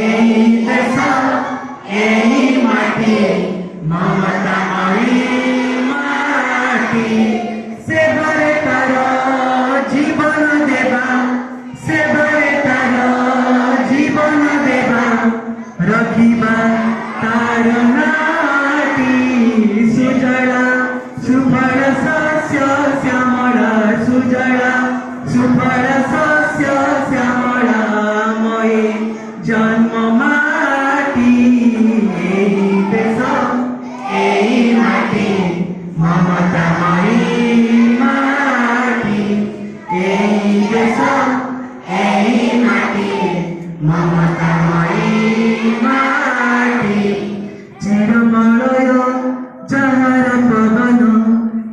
এই দেশ এই মাটি মমতাময়ী মাটি সেবারে তার জীবন দেবা সেবারে তার জীবন দেবা রখিবা তার নাটি সুজলা সুফল শস্য শ্যামলা সুজলা সুফল শস্য শ্যামলাময়ী জন্ম মাটি এই দেশ এই মাটি মমতাময়ী মাটি এই দেশ এই মাটি মমতাময়ী মাটি চিরমলয় যাহার পবন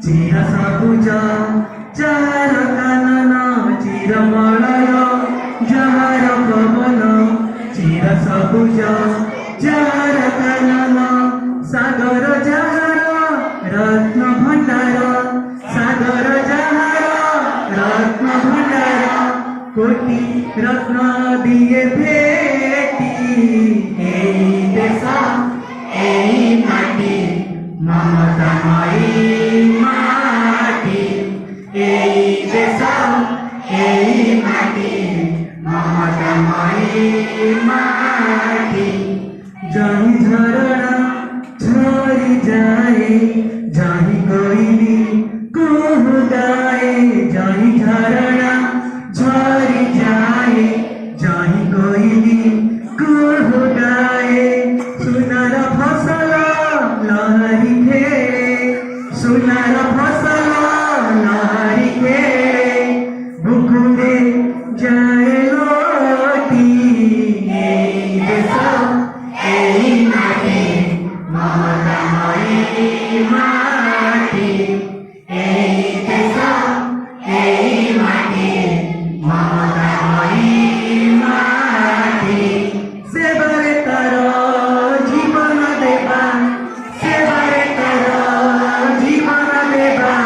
চির সবুজ যাহার কানন চিরমলয় যাহার পবন চির সবুজ যাহার কানন সাগর যাহার রত্ন ভণ্ডার সাগর যাহার রত্ন ভণ্ডার কোটি রত্ন দিয়ে ভেটি এই দেশ এই মাটি মমতাময়ী মাটি এই দেশ এই মাটি মমতাময়ী মাটি যাই ঝরনা ঝরি যায় যাই কইলি কুহু গায়ে যাই ঝরনা ঝরি যায় যাই কইলি কুহু গায়ে সোনার ফসল লহরি খেলে সোনার ফসল লহরি খেলে বুকুলে যায় লোটি এই দেশ এই মাটি মমতাময়ী মাটি এই দেশ এই মাটি মমতাময়ী মাটি সেবারে তার জীবন দেবা সেবারে তার জীবন দেবা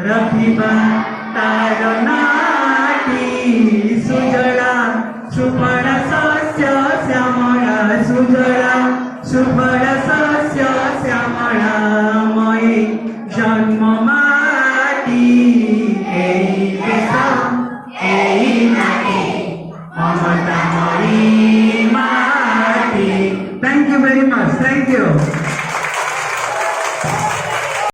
রখিবা তার